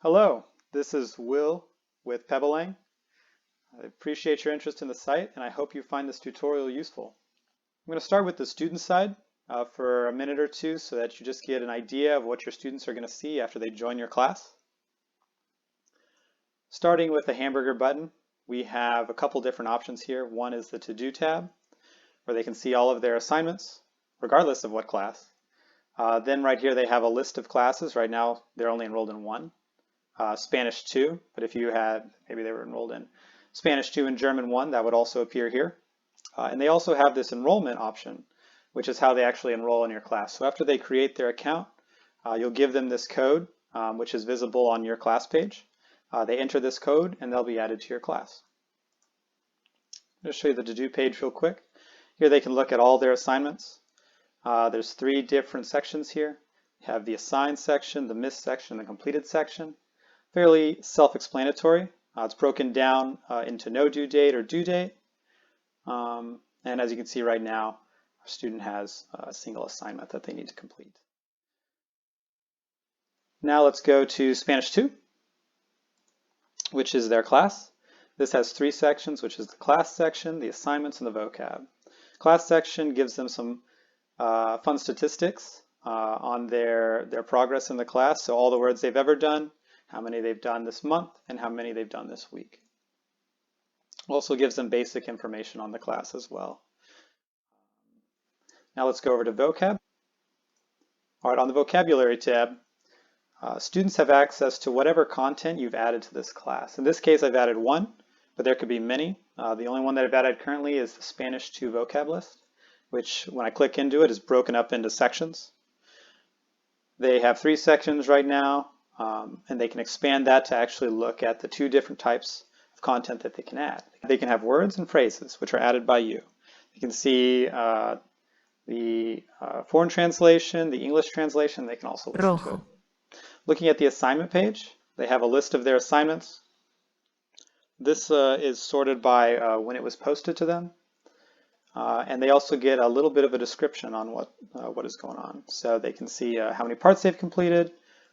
Hello, this is Will with PebbleLang. I appreciate your interest in the site and I hope you find this tutorial useful. I'm going to start with the student side for a minute or two so that you just get an idea of what your students are going to see after they join your class. Starting with the hamburger button, we have a couple different options here. One is the To-Do tab, where they can see all of their assignments, regardless of what class. Then right here they have a list of classes. Right now they're only enrolled in one. Spanish 2, but if you had, maybe they were enrolled in Spanish 2 and German 1, that would also appear here. And they also have this enrollment option, which is how they actually enroll in your class. So after they create their account, you'll give them this code, which is visible on your class page. They enter this code and they'll be added to your class. I'm going to show you the to-do page real quick. Here they can look at all their assignments. There's 3 different sections here. You have the assigned section, the missed section, the completed section. Fairly self-explanatory. It's broken down into no due date or due date. And as you can see right now, our student has a single assignment that they need to complete. Now let's go to Spanish 2, which is their class. This has 3 sections, which is the class section, the assignments, and the vocab. Class section gives them some fun statistics on their progress in the class, so all the words they've ever done, how many they've done this month, and how many they've done this week. Also gives them basic information on the class as well. Now let's go over to vocab. All right, on the vocabulary tab, students have access to whatever content you've added to this class. In this case, I've added 1, but there could be many. The only one that I've added currently is the Spanish 2 vocab list, which when I click into it is broken up into sections. They have 3 sections right now. And they can expand that to actually look at the 2 different types of content that they can add. They can have words and phrases, which are added by you. You can see the foreign translation, the English translation. They can also listen to it. Looking at the assignment page, they have a list of their assignments. This is sorted by when it was posted to them. And they also get a little bit of a description on what is going on. So they can see how many parts they've completed,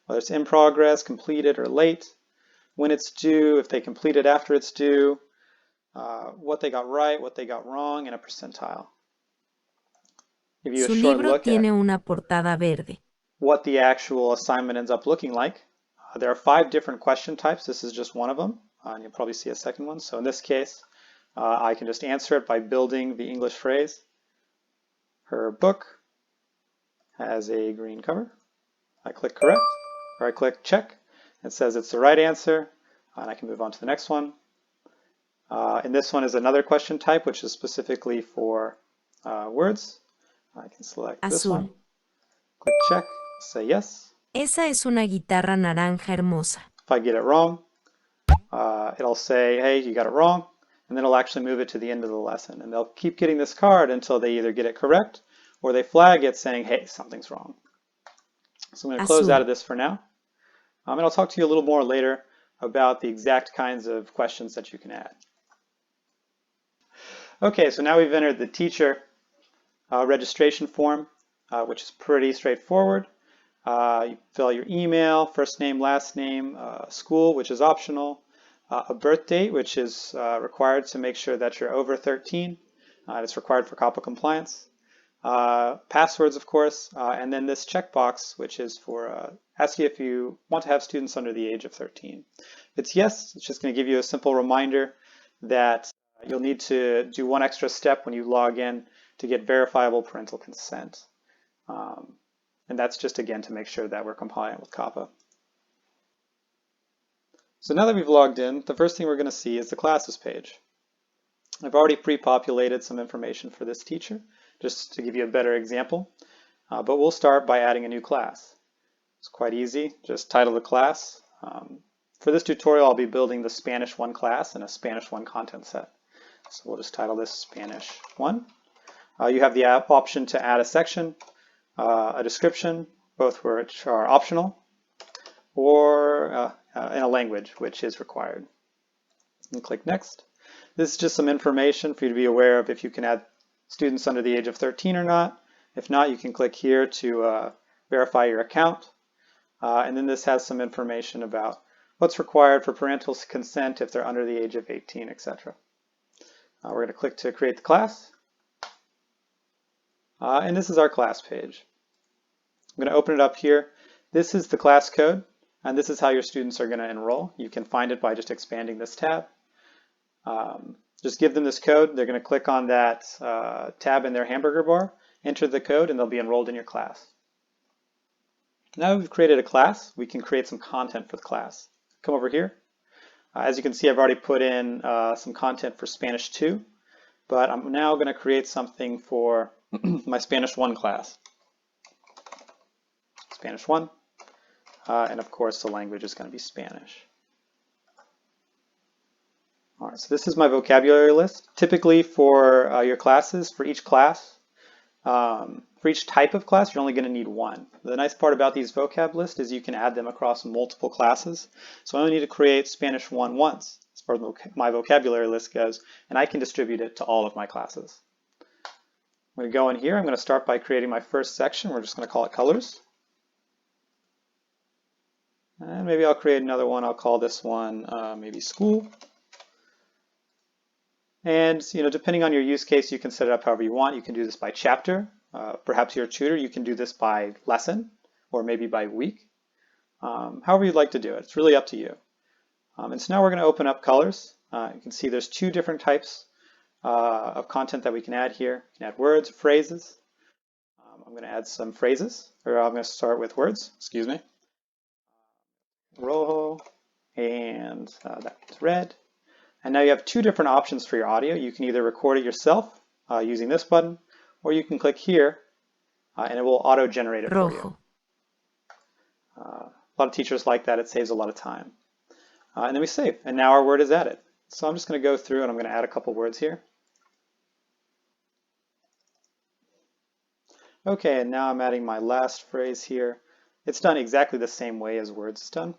whether it's in progress, completed, or late, when it's due, if they complete it after it's due, what they got right, what they got wrong, and a percentile. Give you a short look at what the actual assignment ends up looking like. There are 5 different question types. This is just one of them, and you'll probably see a second one. So in this case, I can just answer it by building the English phrase. Her book has a green cover. I click correct. Or I click check. It says it's the right answer, and I can move on to the next one. And this one is another question type, which is specifically for words. I can select this one. Click check, say yes. Esa es una guitarra naranja hermosa. If I get it wrong, it'll say, hey, you got it wrong, and then it'll actually move it to the end of the lesson. And they'll keep getting this card until they either get it correct or they flag it saying, hey, something's wrong. So I'm going to close out of this for now. And I'll talk to you a little more later about the exact kinds of questions that you can add. Okay, so now we've entered the teacher registration form, which is pretty straightforward. You fill out your email, first name, last name, school, which is optional, a birth date, which is required to make sure that you're over 13. It's required for COPPA compliance. Passwords, of course, and then this checkbox, which is for asking if you want to have students under the age of 13. If it's yes, it's just going to give you a simple reminder that you'll need to do one extra step when you log in to get verifiable parental consent. And that's just, again, to make sure that we're compliant with COPPA. So now that we've logged in, the first thing we're going to see is the classes page. I've already pre-populated some information for this teacher, just to give you a better example. But we'll start by adding a new class. It's quite easy. Just title the class. For this tutorial, I'll be building the Spanish 1 class and a Spanish 1 content set. So we'll just title this Spanish 1. You have the option to add a section, a description, both which are optional, or in a language, which is required. And click Next. This is just some information for you to be aware of if you can add students under the age of 13 or not. If not, you can click here to verify your account. And then this has some information about what's required for parental consent if they're under the age of 18, etc. We're going to click to create the class. And this is our class page. I'm going to open it up here. This is the class code, and this is how your students are going to enroll. You can find it by just expanding this tab. Just give them this code. They're going to click on that tab in their hamburger bar, enter the code, and they'll be enrolled in your class. Now we've created a class, we can create some content for the class. Come over here. As you can see, I've already put in some content for Spanish 2, but I'm now going to create something for my Spanish 1 class. Spanish 1, and of course the language is going to be Spanish. All right, so this is my vocabulary list. Typically for your classes, for each class, for each type of class, you're only going to need one. The nice part about these vocab lists is you can add them across multiple classes. So I only need to create Spanish 1 once, as far as my vocabulary list goes, and I can distribute it to all of my classes. I'm going to go in here. I'm going to start by creating my first section. We're just going to call it colors. And maybe I'll create another one. I'll call this one maybe school. And depending on your use case, you can set it up however you want. You can do this by chapter. Perhaps you're a tutor, you can do this by lesson or maybe by week. However you'd like to do it. It's really up to you. And so now we're going to open up colors. You can see there's two different types of content that we can add here. You can add words, phrases. I'm going to add some phrases, or I'm going to start with words, excuse me. Rojo, and that's red. And now you have two different options for your audio. You can either record it yourself using this button, or you can click here and it will auto-generate it for you. A lot of teachers like that. It saves a lot of time. And then we save, and now our word is added. So I'm just going to go through and I'm going to add a couple words here. Okay, and now I'm adding my last phrase here. It's done exactly the same way as words is done.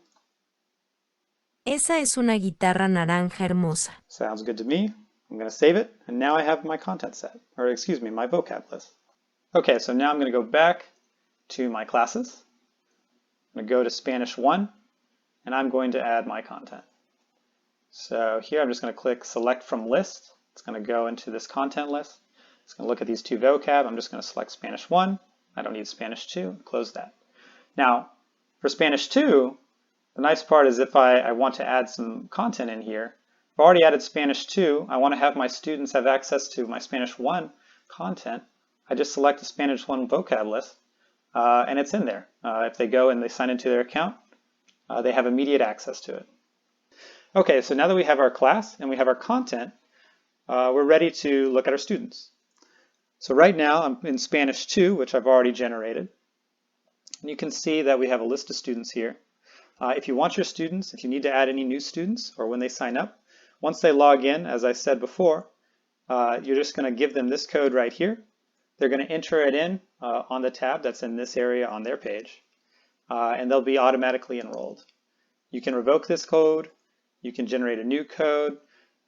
Esa es una guitarra naranja hermosa. Sounds good to me. I'm going to save it, and now I have my content set, or excuse me, my vocab list. Okay, so now I'm going to go back to my classes. I'm going to go to Spanish 1, and I'm going to add my content. So here I'm just going to click Select from List. It's going to go into this content list. It's going to look at these two vocab. I'm just going to select Spanish 1. I don't need Spanish 2. Close that. Now, for Spanish 2, the nice part is if I want to add some content in here, I've already added Spanish 2. I want to have my students have access to my Spanish 1 content. I just select the Spanish 1 vocab list, and it's in there. If they go and they sign into their account, they have immediate access to it. Okay, so now that we have our class and we have our content, we're ready to look at our students. So right now I'm in Spanish 2, which I've already generated. And you can see that we have a list of students here. If you want your students, if you need to add any new students or when they sign up, once they log in, as I said before, you're just going to give them this code right here. They're going to enter it in on the tab that's in this area on their page, and they'll be automatically enrolled. You can revoke this code. You can generate a new code,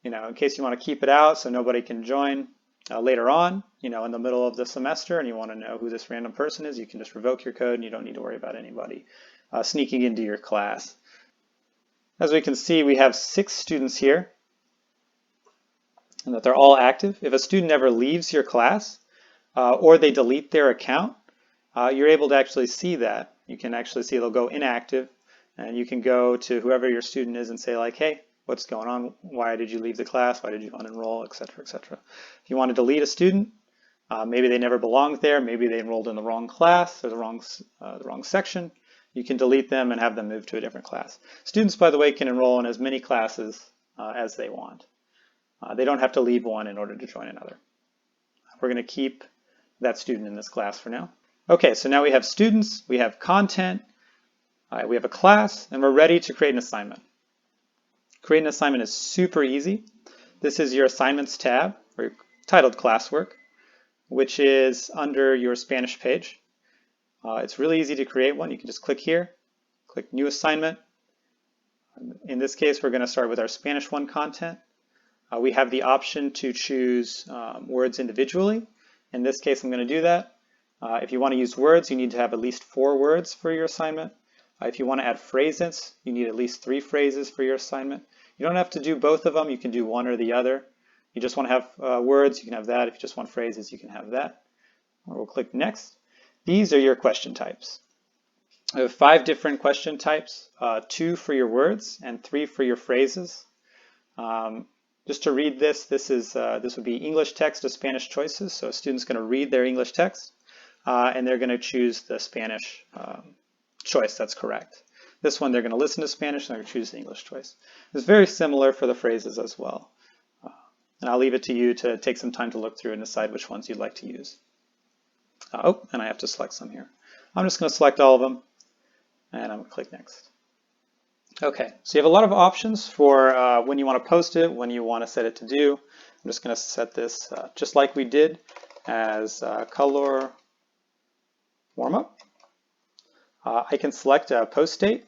in case you want to keep it out so nobody can join later on, in the middle of the semester and you want to know who this random person is. You can just revoke your code and you don't need to worry about anybody sneaking into your class. As we can see, we have 6 students here and that they're all active. If a student ever leaves your class or they delete their account, you're able to actually see that. You can actually see they'll go inactive, and you can go to whoever your student is and say like, hey, what's going on? Why did you leave the class? Why did you unenroll, etc., etc. If you want to delete a student, maybe they never belonged there, maybe they enrolled in the wrong class or the wrong section, you can delete them and have them move to a different class. Students, by the way, can enroll in as many classes as they want. They don't have to leave one in order to join another. We're going to keep that student in this class for now. Okay, so now we have students, we have content, we have a class, and we're ready to create an assignment. Creating an assignment is super easy. This is your assignments tab, or titled classwork, which is under your Spanish page. It's really easy to create one. You can just click here, click new assignment. In this case, we're going to start with our Spanish 1 content. We have the option to choose words individually. In this case, I'm going to do that. If you want to use words, you need to have at least 4 words for your assignment. If you want to add phrases, you need at least 3 phrases for your assignment. You don't have to do both of them. You can do one or the other. You just want to have words, you can have that. If you just want phrases, you can have that. We'll click next. These are your question types. I have 5 different question types, 2 for your words and 3 for your phrases. Just to read this would be English text to Spanish choices. So a student's going to read their English text and they're going to choose the Spanish choice that's correct. This one they're going to listen to Spanish and they're going to choose the English choice. It's very similar for the phrases as well. And I'll leave it to you to take some time to look through and decide which ones you'd like to use. And I have to select some here. I'm just going to select all of them and I'm going to click next. Okay, so you have a lot of options for when you want to post it, when you want to set it to do. I'm just going to set this just like we did as color warm-up. I can select a post date.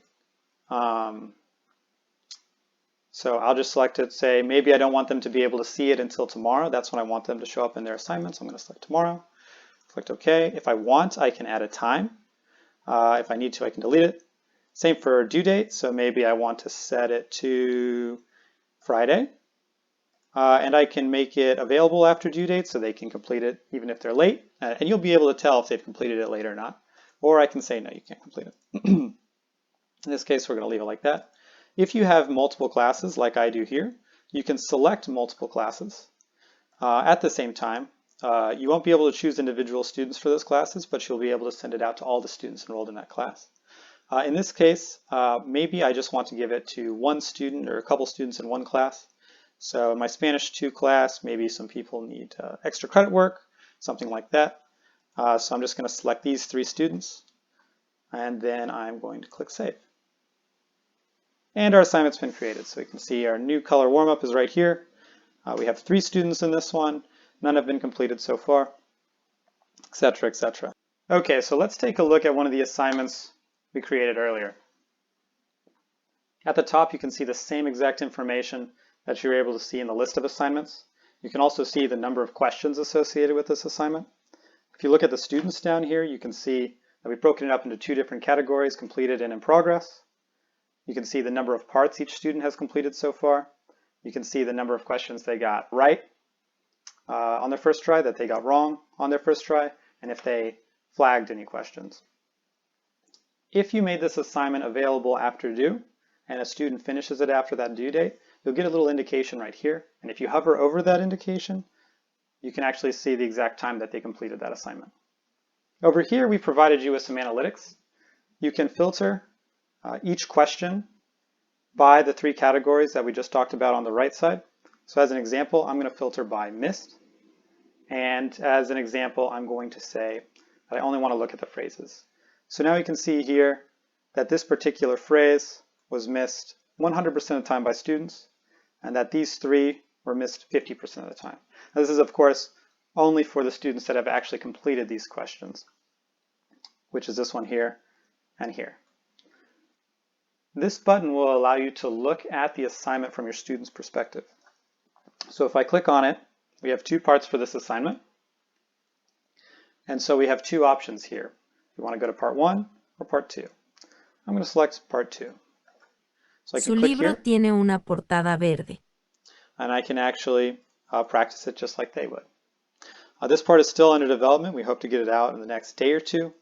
So I'll just select it, say maybe I don't want them to be able to see it until tomorrow. That's when I want them to show up in their assignments. I'm going to select tomorrow. Click OK. If I want, I can add a time. If I need to, I can delete it. Same for due date. So maybe I want to set it to Friday. And I can make it available after due date so they can complete it even if they're late. And you'll be able to tell if they've completed it late or not. Or I can say, no, you can't complete it. In this case, we're going to leave it like that. If you have multiple classes, like I do here, you can select multiple classes at the same time. You won't be able to choose individual students for those classes, but you'll be able to send it out to all the students enrolled in that class. In this case, maybe I just want to give it to one student or a couple students in one class. So in my Spanish 2 class, maybe some people need extra credit work, something like that. So I'm just going to select these 3 students, and then I'm going to click Save. And our assignment's been created. So we can see our new color warm-up is right here. We have 3 students in this one. None have been completed so far, etc., etc. Okay, so let's take a look at one of the assignments we created earlier. At the top, you can see the same exact information that you were able to see in the list of assignments. You can also see the number of questions associated with this assignment. If you look at the students down here, you can see that we've broken it up into 2 different categories, completed and in progress. You can see the number of parts each student has completed so far. You can see the number of questions they got right on their first try, that they got wrong on their first try, and if they flagged any questions. If you made this assignment available after due, and a student finishes it after that due date, you'll get a little indication right here. And if you hover over that indication, you can actually see the exact time that they completed that assignment. Over here, we provided you with some analytics. You can filter each question by the 3 categories that we just talked about on the right side. So as an example, I'm going to filter by missed. And as an example, I'm going to say that I only want to look at the phrases. So now you can see here that this particular phrase was missed 100% of the time by students, and that these 3 were missed 50% of the time. Now, this is, of course, only for the students that have actually completed these questions, which is this one here and here. This button will allow you to look at the assignment from your student's perspective. So if I click on it, we have 2 parts for this assignment. And so we have 2 options here. You want to go to part 1 or part 2. I'm going to select part 2. So I can click here. Su libro tiene una portada verde. And I can actually practice it just like they would. This part is still under development. We hope to get it out in the next day or 2.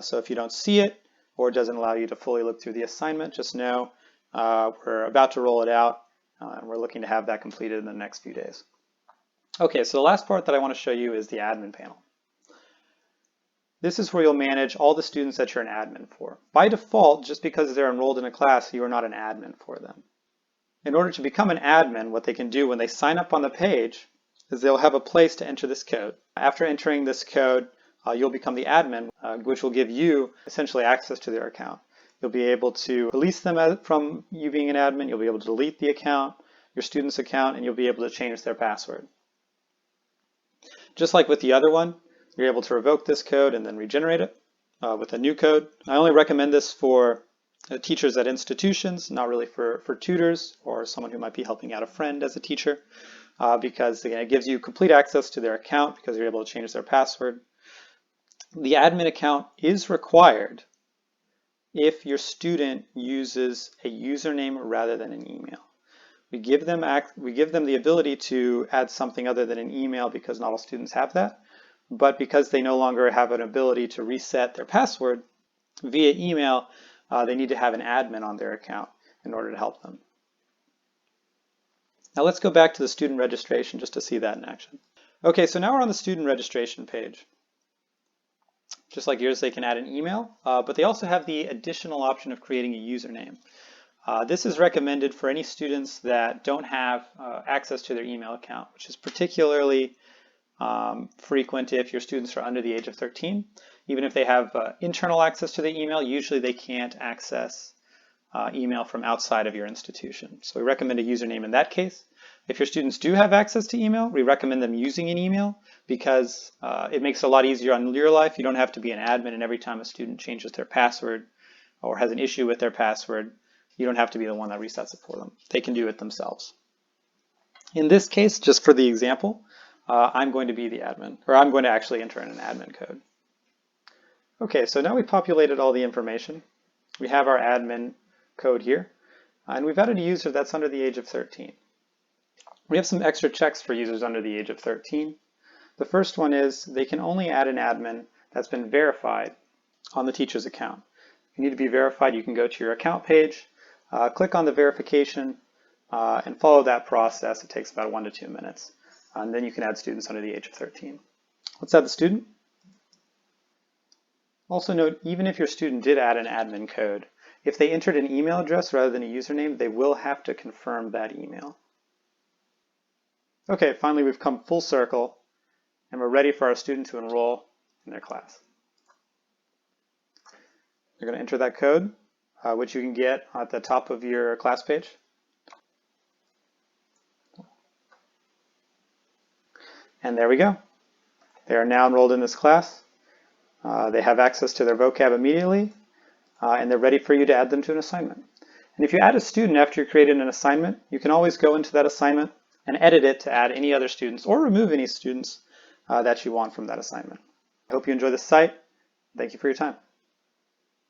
So if you don't see it, or it doesn't allow you to fully look through the assignment, just know we're about to roll it out, and we're looking to have that completed in the next few days. Okay, so the last part that I want to show you is the admin panel. This is where you'll manage all the students that you're an admin for. By default, just because they're enrolled in a class, you are not an admin for them. In order to become an admin, what they can do when they sign up on the page is they'll have a place to enter this code. After entering this code, you'll become the admin, which will give you essentially access to their account. You'll be able to release them from you being an admin, you'll be able to delete the account, your student's account, and you'll be able to change their password. Just like with the other one, you're able to revoke this code and then regenerate it with a new code. I only recommend this for teachers at institutions, not really for tutors or someone who might be helping out a friend as a teacher, because again, it gives you complete access to their account because you're able to change their password. The admin account is required if your student uses a username rather than an email. We give them the ability to add something other than an email because not all students have that, but because they no longer have an ability to reset their password via email, they need to have an admin on their account in order to help them. Now let's go back to the student registration just to see that in action. Okay, so now we're on the student registration page. Just like yours, they can add an email, but they also have the additional option of creating a username. This is recommended for any students that don't have access to their email account, which is particularly frequent if your students are under the age of 13. Even if they have internal access to the email, usually they can't access email from outside of your institution. So we recommend a username in that case. If your students do have access to email, we recommend them using an email because it makes it a lot easier on your life. You don't have to be an admin, and every time a student changes their password or has an issue with their password, you don't have to be the one that resets it for them. They can do it themselves. In this case, just for the example, I'm going to be the admin, or I'm going to actually enter in an admin code. Okay, so now we populated all the information. We have our admin code here, and we've added a user that's under the age of 13. We have some extra checks for users under the age of 13. The first one is they can only add an admin that's been verified on the teacher's account. If you need to be verified, you can go to your account page, click on the verification, and follow that process. It takes about 1 to 2 minutes. And then you can add students under the age of 13. Let's add the student. Also note, even if your student did add an admin code, if they entered an email address rather than a username, they will have to confirm that email. Okay, finally we've come full circle and we're ready for our student to enroll in their class. You're going to enter that code, which you can get at the top of your class page. And there we go. They are now enrolled in this class. They have access to their vocab immediately, and they're ready for you to add them to an assignment. And if you add a student after you created an assignment, you can always go into that assignment and edit it to add any other students or remove any students that you want from that assignment. I hope you enjoy this site. Thank you for your time.